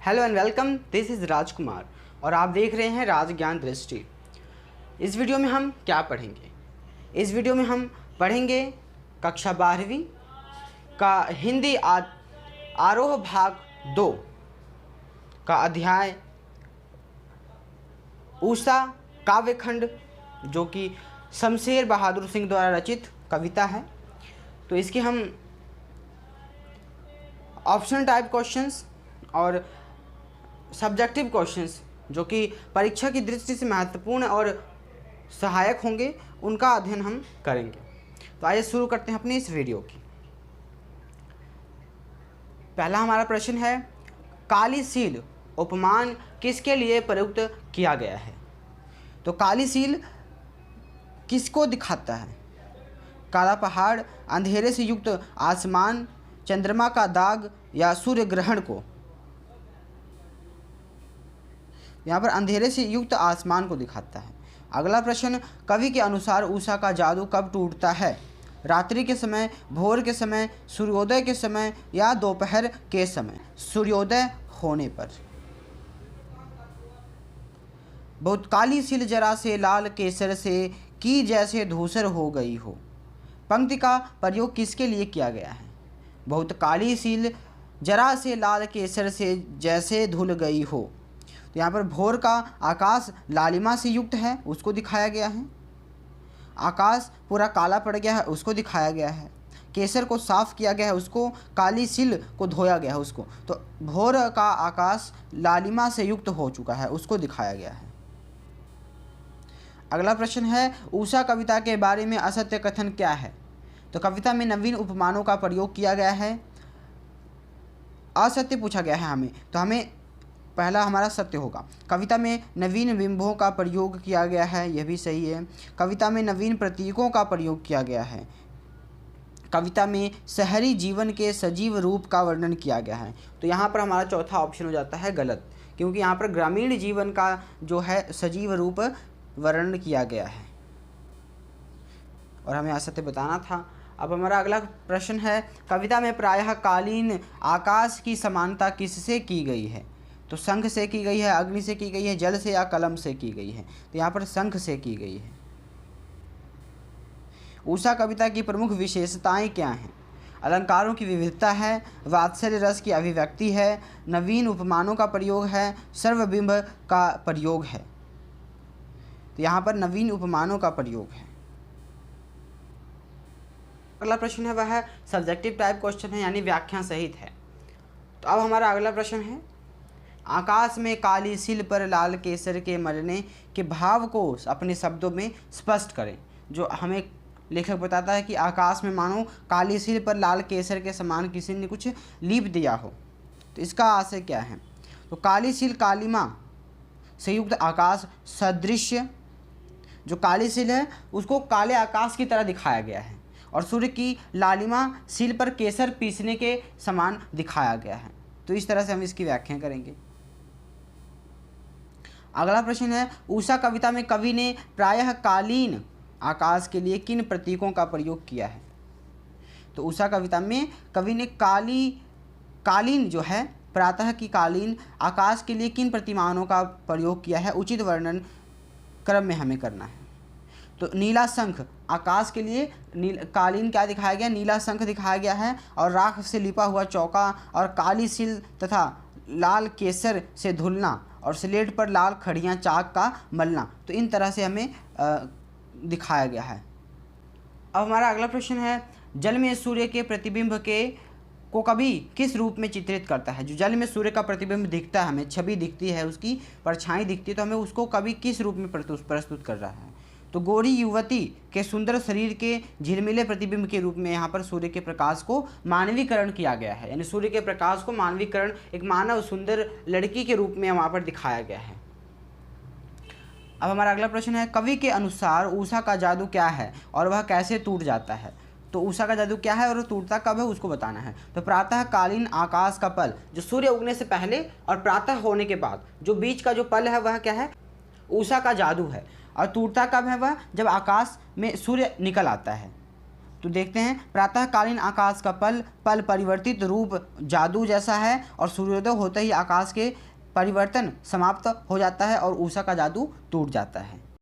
Hello and welcome, this is Rajkumar और आप देख रहे हैं राज ज्ञान दृष्टि। इस वीडियो में हम क्या पढ़ेंगे? इस वीडियो में हम पढ़ेंगे कक्षा 12वीं का हिंदी आरोह भाग 2 का अध्याय ऊषा काव्यखंड, जो कि शमशेर बहादुर सिंह द्वारा रचित कविता है। तो इसके हम ऑप्शनल टाइप क्वेश्चंस और सब्जेक्टिव क्वेश्चंस जो कि परीक्षा की दृष्टि से महत्वपूर्ण और सहायक होंगे, उनका अध्ययन हम करेंगे। तो आइए शुरू करते हैं अपनी इस वीडियो की। पहला हमारा प्रश्न है, काली सील उपमान किसके लिए प्रयुक्त किया गया है? तो काली सील किसको दिखाता है? काला पहाड़, अंधेरे से युक्त आसमान, चंद्रमा का दाग या सूर्य ग्रहण को? यहाँ पर अंधेरे से युक्त आसमान को दिखाता है। अगला प्रश्न, कवि के अनुसार उषा का जादू कब टूटता है? रात्रि के समय, भोर के समय, सूर्योदय के समय या दोपहर के समय? सूर्योदय होने पर। बहुत काली सील जरा से लाल केसर से की जैसे धूसर हो गई हो, पंक्ति का प्रयोग किसके लिए किया गया है? बहुत काली सील जरा से लाल केसर से जैसे धुल गई हो। तो यहाँ पर भोर का आकाश लालिमा से युक्त है, उसको दिखाया गया है। आकाश पूरा काला पड़ गया है, उसको दिखाया गया है। केसर को साफ किया गया है, उसको काली सील को धोया गया है उसको। तो भोर का आकाश लालिमा से युक्त हो चुका है, उसको दिखाया गया है। अगला प्रश्न है, उषा कविता के बारे में असत्य कथन क्या है? तो कविता में नवीन उपमानों का प्रयोग किया गया है। असत्य पूछा गया है हमें, तो हमें पहला हमारा सत्य होगा। कविता में नवीन बिंबों का प्रयोग किया गया है, यह भी सही है। कविता में नवीन प्रतीकों का प्रयोग किया गया है। कविता में शहरी जीवन के सजीव रूप का वर्णन किया गया है। तो यहाँ पर हमारा चौथा ऑप्शन हो जाता है गलत, क्योंकि यहाँ पर ग्रामीण जीवन का जो है सजीव रूप वर्णन किया गया है और हमें असत्य बताना था। अब हमारा अगला प्रश्न है, कविता में प्रायः कालीन आकाश की समानता किससे की गई है? तो शंख से की गई है, अग्नि से की गई है, जल से या कलम से की गई है? तो यहाँ पर शंख से की गई है। उषा कविता की प्रमुख विशेषताएं क्या हैं? अलंकारों की विविधता है, वात्सल्य रस की अभिव्यक्ति है, नवीन उपमानों का प्रयोग है, सर्वबिंब का प्रयोग है। तो यहाँ पर नवीन उपमानों का प्रयोग है। अगला प्रश्न है वह सब्जेक्टिव टाइप क्वेश्चन है, यानी व्याख्या सहित है। तो अब हमारा अगला प्रश्न है, आकाश में काली सील पर लाल केसर के मरने के भाव को अपने शब्दों में स्पष्ट करें। जो हमें लेखक बताता है कि आकाश में मानो काली सील पर लाल केसर के समान किसी ने कुछ लीप दिया हो। तो इसका आशय क्या है? तो काली सील कालिमा से युक्त आकाश सदृश्य, जो काली सील है उसको काले आकाश की तरह दिखाया गया है और सूर्य की लालिमा सील पर केसर पीसने के समान दिखाया गया है। तो इस तरह से हम इसकी व्याख्या करेंगे। अगला प्रश्न है, उषा कविता में कवि ने प्रायः कालीन आकाश के लिए किन प्रतीकों का प्रयोग किया है? तो उषा कविता में कवि ने कालीन जो है प्रातः की कालीन आकाश के लिए किन प्रतिमानों का प्रयोग किया है? उचित वर्णन क्रम में हमें करना है। तो नीला शंख आकाश के लिए कालीन क्या दिखाया गया? नीला शंख दिखाया गया है और राख से लिपा हुआ चौका और काली सील तथा लाल केसर से धुलना और स्लेट पर लाल खड़ियाँ चाक का मलना। तो इन तरह से हमें दिखाया गया है। अब हमारा अगला प्रश्न है, जल में सूर्य के प्रतिबिंब को कवि किस रूप में चित्रित करता है? जो जल में सूर्य का प्रतिबिंब दिखता है, हमें छवि दिखती है, उसकी परछाई दिखती है, तो हमें उसको कवि किस रूप में प्रस्तुत कर रहा है? तो गोरी युवती के सुंदर शरीर के झिलमिले प्रतिबिंब के रूप में यहाँ पर सूर्य के प्रकाश को मानवीकरण किया गया है, यानी सूर्य के प्रकाश को मानवीकरण एक मानव सुंदर लड़की के रूप में वहाँ पर दिखाया गया है। अब हमारा अगला प्रश्न है, कवि के अनुसार उषा का जादू क्या है और वह कैसे टूट जाता है? तो उषा का जादू क्या है और टूटता कब है, उसको बताना है। तो प्रातः कालीन आकाश का पल, जो सूर्य उगने से पहले और प्रातः होने के बाद जो बीच का जो पल है वह क्या है? उषा का जादू है। और टूटता कब है? वह जब आकाश में सूर्य निकल आता है। तो देखते हैं, प्रातःकालीन आकाश का पल पल परिवर्तित रूप जादू जैसा है और सूर्योदय होते ही आकाश के परिवर्तन समाप्त हो जाता है और उषा का जादू टूट जाता है।